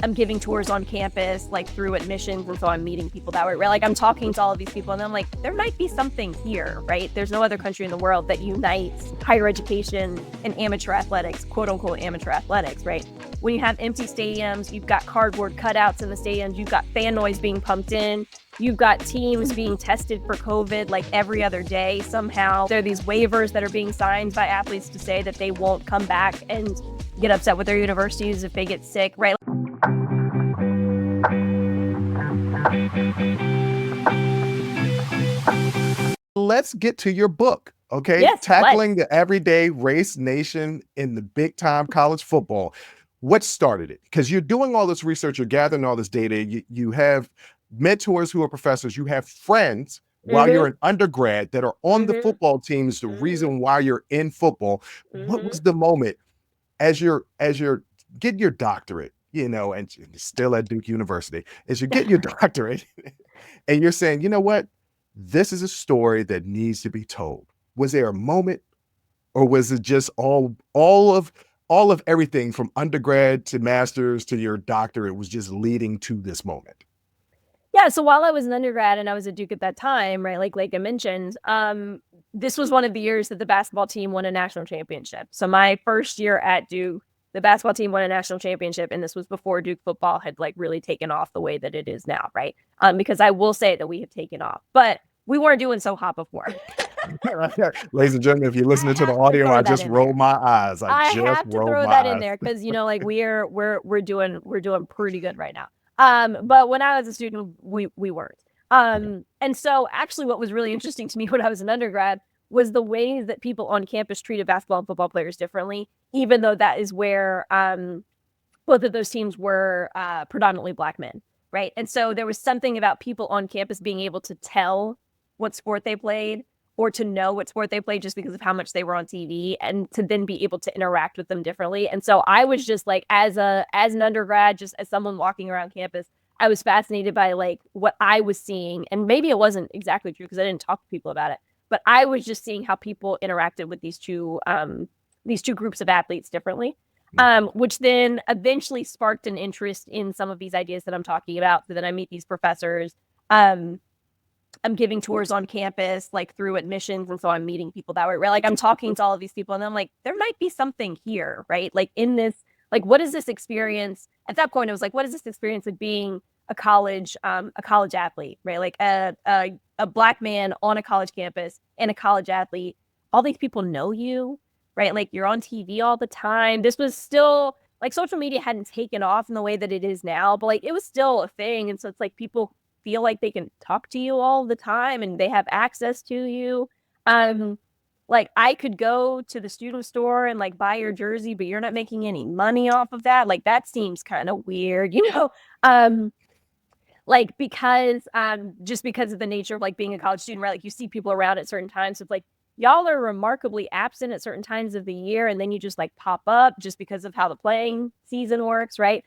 I'm giving tours on campus, like through admissions. And so I'm meeting people that way, right? Like I'm talking to all of these people and I'm like, there might be something here, right? There's no other country in the world that unites higher education and amateur athletics, quote unquote amateur athletics, right? When you have empty stadiums, you've got cardboard cutouts in the stadiums, you've got fan noise being pumped in, you've got teams being tested for COVID like every other day. Somehow there are these waivers that are being signed by athletes to say that they won't come back and get upset with their universities if they get sick, right? Let's get to your book, okay? Yes, Tackling the everyday race nation in the big time college football. What started it? Because you're doing all this research, you're gathering all this data, you have mentors who are professors, you have friends while you're an undergrad that are on the football teams, the reason why you're in football. What was the moment as you're getting your doctorate, and still at Duke University, as you're getting your doctorate and you're saying, you know what? This is a story that needs to be told. Was there a moment, or was it just all of everything from undergrad to master's to your doctorate was just leading to this moment? Yeah, so while I was an undergrad and I was at Duke at that time, right, like I mentioned, this was one of the years that the basketball team won a national championship. So my first year at Duke, the basketball team won a national championship, and this was before Duke football had like really taken off the way that it is now, right? Because I will say that we have taken off, but we weren't doing so hot before. Ladies and gentlemen, if you're listening to the audio, I just rolled my eyes. I have to throw that in there because like we're doing pretty good right now. But when I was a student, we weren't. And so actually what was really interesting to me when I was an undergrad was the ways that people on campus treated basketball and football players differently, even though that is where both of those teams were predominantly Black men, right? And so there was something about people on campus being able to tell what sport they played or to know what sport they played just because of how much they were on TV, and to then be able to interact with them differently. And so I was just like, as an undergrad, just as someone walking around campus, I was fascinated by like what I was seeing. And maybe it wasn't exactly true because I didn't talk to people about it, but I was just seeing how people interacted with these two groups of athletes differently. Which then eventually sparked an interest in some of these ideas that I'm talking about. So then I meet these professors. I'm giving tours on campus, like through admissions. And so I'm meeting people that way, right? Like I'm talking to all of these people and I'm like, there might be something here, right? Like in this, like, what is this experience? At that point, it was like, what is this experience of being a college athlete, right? Like a Black man on a college campus and a college athlete. All these people know you, right? Like you're on TV all the time. This was still like social media hadn't taken off in the way that it is now, but like it was still a thing. And so it's like people feel like they can talk to you all the time and they have access to you. Like I could go to the student store and like buy your jersey, but you're not making any money off of that. Like that seems kind of weird, like because just because of the nature of like being a college student, right? Like you see people around at certain times. So it's like y'all are remarkably absent at certain times of the year, and then you just like pop up just because of how the playing season works, right?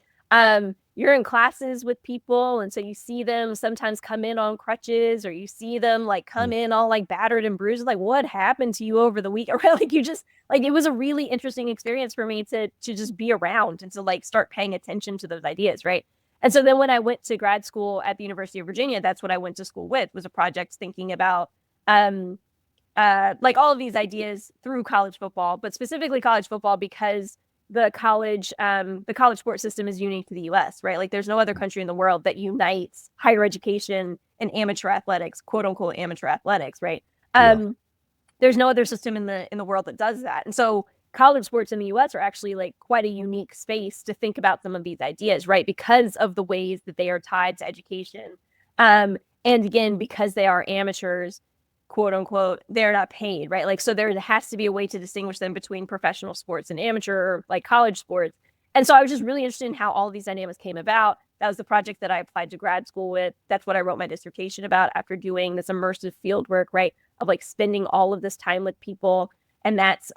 You're in classes with people, and so you see them sometimes come in on crutches, or you see them like come in all like battered and bruised. Like, what happened to you over the week? Or like you just like it was a really interesting experience for me to just be around and to like start paying attention to those ideas, right? And so then when I went to grad school at the University of Virginia, that's what I went to school with, was a project thinking about like all of these ideas through college football, but specifically college football because the college sports system is unique to the US, right? Like there's no other country in the world that unites higher education and amateur athletics, quote unquote amateur athletics, right? There's no other system in the world that does that. And so college sports in the US are actually like quite a unique space to think about some of these ideas, right? Because of the ways that they are tied to education. And again, because they are amateurs, quote unquote, they're not paid, right? Like, so there has to be a way to distinguish them between professional sports and amateur, like college sports. And so I was just really interested in how all of these dynamics came about. That was the project that I applied to grad school with. That's what I wrote my dissertation about after doing this immersive field work, right? Of like spending all of this time with people. And that's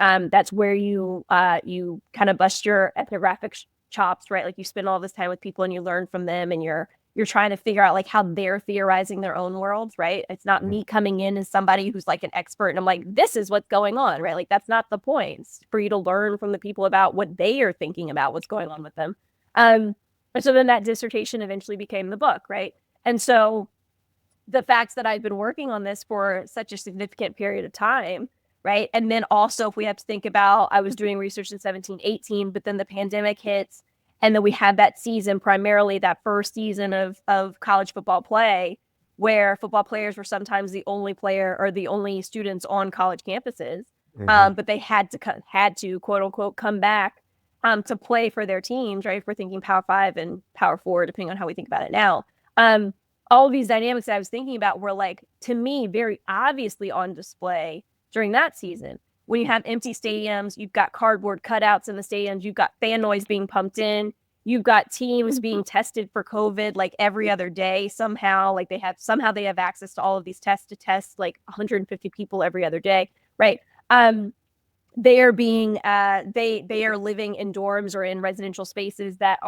where you kind of bust your ethnographic chops, right? Like you spend all this time with people and you learn from them, and you're trying to figure out like how they're theorizing their own worlds, right? It's not me coming in as somebody who's like an expert and I'm like, this is what's going on, right? Like that's not the point. It's for you to learn from the people about what they are thinking about what's going on with them. And And so then that dissertation eventually became the book, right? And so the fact that I've been working on this for such a significant period of time, right? And then also, if we have to think about, I was doing research in 17, 18, but then the pandemic hits. And then we had that season, primarily that first season of college football play, where football players were sometimes the only player or the only students on college campuses. But they had to quote unquote come back to play for their teams, right? If we're thinking Power 5 and Power 4, depending on how we think about it now. All of these dynamics that I was thinking about were, like, to me, very obviously on display during that season. When you have empty stadiums, you've got cardboard cutouts in the stadiums, you've got fan noise being pumped in, you've got teams being tested for COVID like every other day somehow. Like they have access to all of these tests to test like 150 people every other day, right? They are living in dorms or in residential spaces that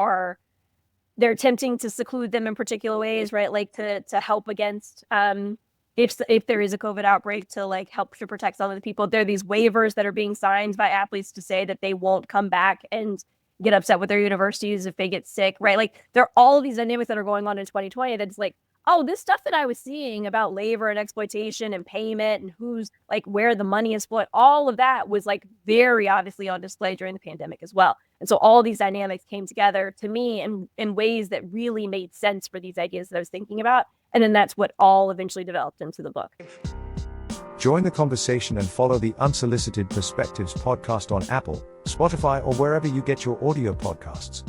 they're attempting to seclude them in particular ways, right? Like to help against if there is a COVID outbreak, to like help to protect some of the people. There are these waivers that are being signed by athletes to say that they won't come back and get upset with their universities if they get sick, right? Like there are all of these dynamics that are going on in 2020 that's like, oh, this stuff that I was seeing about labor and exploitation and payment and who's like where the money is split, all of that was like very obviously on display during the pandemic as well. And so all these dynamics came together to me in ways that really made sense for these ideas that I was thinking about. And then that's what all eventually developed into the book. Join the conversation and follow the Unsolicited Perspectives podcast on Apple, Spotify, or wherever you get your audio podcasts.